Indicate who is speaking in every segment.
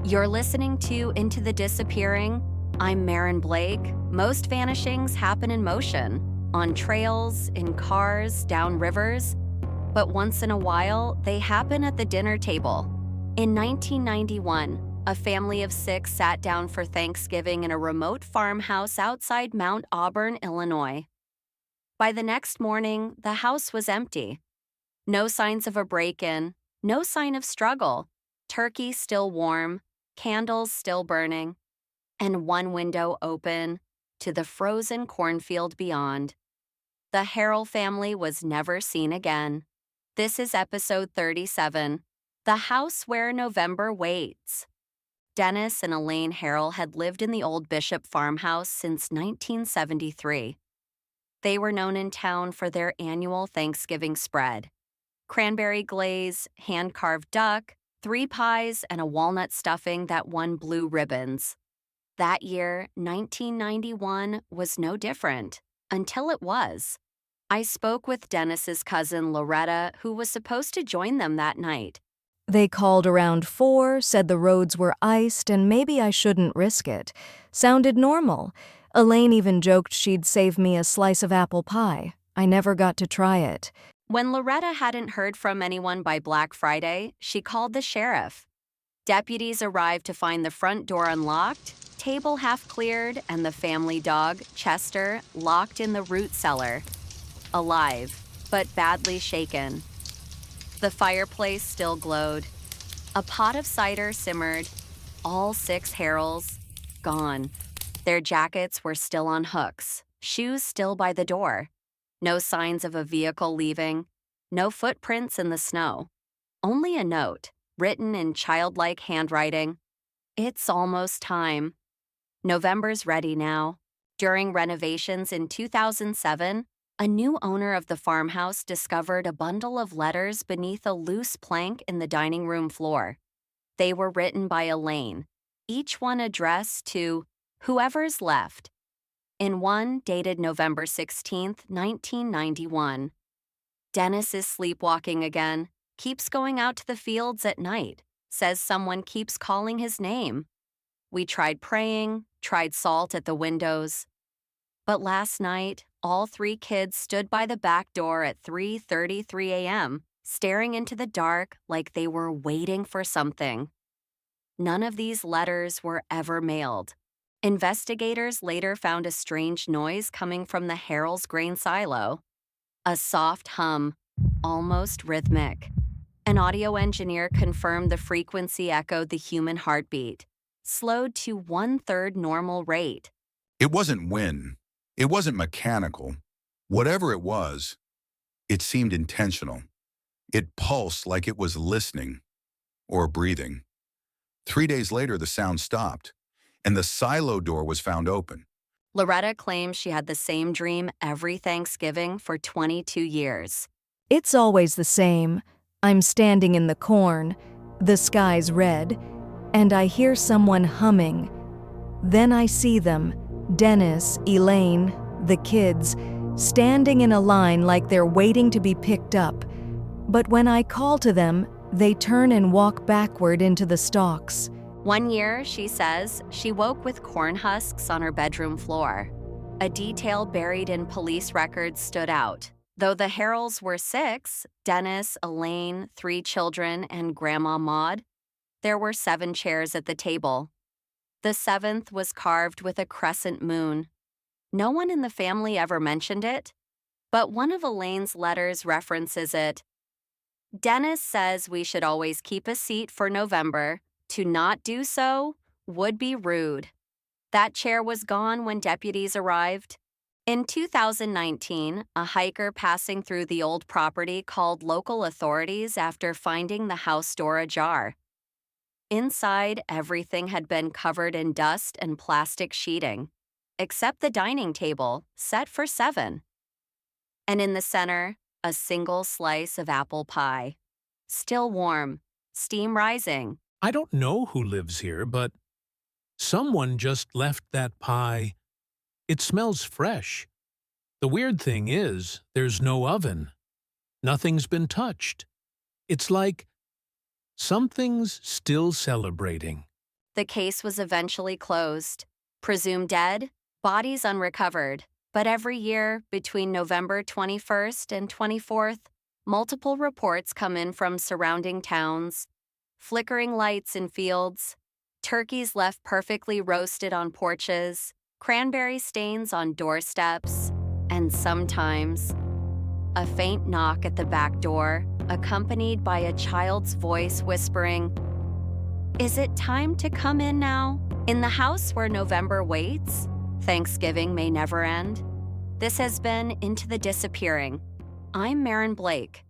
Speaker 1: You're listening to Into the Disappearing. I'm Marin Blake. Most vanishings happen in motion, on trails, in cars, down rivers. But once in a while, they happen at the dinner table. In 1991, a family of 6 sat down for Thanksgiving in a remote farmhouse outside Mount Auburn, Illinois. By the next morning, the house was empty. No signs of a break-in, no sign of struggle. Turkey still warm, candles still burning, and one window open to the frozen cornfield beyond. The Harrell family was never seen again. This is episode 37, The House Where November Waits. Dennis and Elaine Harrell had lived in the old Bishop farmhouse since 1973. They were known in town for their annual Thanksgiving spread: cranberry glaze, hand-carved duck, 3 pies, and a walnut stuffing that won blue ribbons. That year, 1991, was no different, until it was. I spoke with Dennis's cousin Loretta, who was supposed to join them that night.
Speaker 2: They called around 4, said the roads were iced and maybe I shouldn't risk it. Sounded normal. Elaine even joked she'd save me a slice of apple pie. I never got to try it.
Speaker 1: When Loretta hadn't heard from anyone by Black Friday, she called the sheriff. Deputies arrived to find the front door unlocked, table half cleared, and the family dog, Chester, locked in the root cellar. Alive, but badly shaken. The fireplace still glowed. A pot of cider simmered. All 6 Harrells, gone. Their jackets were still on hooks, shoes still by the door. No signs of a vehicle leaving, no footprints in the snow. Only a note, written in childlike handwriting. It's almost time. November's ready now. During renovations in 2007, a new owner of the farmhouse discovered a bundle of letters beneath a loose plank in the dining room floor. They were written by Elaine, each one addressed to whoever's left. In one dated November 16, 1991. Dennis is sleepwalking again, keeps going out to the fields at night, says someone keeps calling his name. We tried praying, tried salt at the windows. But last night, all 3 kids stood by the back door at 3:33 a.m., staring into the dark like they were waiting for something. None of these letters were ever mailed. Investigators later found a strange noise coming from the Harrell's grain silo. A soft hum, almost rhythmic. An audio engineer confirmed the frequency echoed the human heartbeat, slowed to 1/3 normal rate.
Speaker 3: It wasn't wind. It wasn't mechanical. Whatever it was, it seemed intentional. It pulsed like it was listening or breathing. 3 days later, the sound stopped, and the silo door was found open.
Speaker 1: Loretta claims she had the same dream every Thanksgiving for 22 years.
Speaker 2: It's always the same. I'm standing in the corn, the sky's red, and I hear someone humming. Then I see them, Dennis, Elaine, the kids, standing in a line like they're waiting to be picked up. But when I call to them, they turn and walk backward into the stalks.
Speaker 1: One year, she says, she woke with corn husks on her bedroom floor. A detail buried in police records stood out. Though the Harrells were 6, Dennis, Elaine, 3 children, and Grandma Maud, there were 7 chairs at the table. The 7th was carved with a crescent moon. No one in the family ever mentioned it, but one of Elaine's letters references it. Dennis says we should always keep a seat for November. To not do so would be rude. That chair was gone when deputies arrived. In 2019, a hiker passing through the old property called local authorities after finding the house door ajar. Inside, everything had been covered in dust and plastic sheeting, except the dining table, set for 7. And in the center, a single slice of apple pie. Still warm, steam rising.
Speaker 4: I don't know who lives here, but someone just left that pie. It smells fresh. The weird thing is, there's no oven. Nothing's been touched. It's like something's still celebrating.
Speaker 1: The case was eventually closed. Presumed dead, bodies unrecovered. But every year, between November 21st and 24th, multiple reports come in from surrounding towns. Flickering lights in fields, turkeys left perfectly roasted on porches, cranberry stains on doorsteps, and sometimes a faint knock at the back door, accompanied by a child's voice whispering, "Is it time to come in now?" In the house where November waits, Thanksgiving may never end. This has been Into the Disappearing. I'm Marin Blake.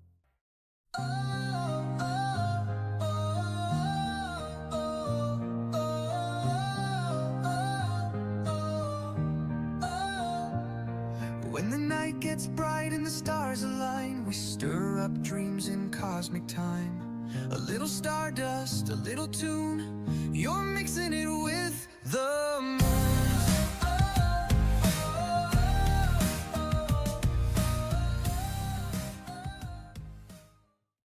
Speaker 5: When the night gets bright and the stars align, we stir up dreams in cosmic time. A little stardust, a little tune. You're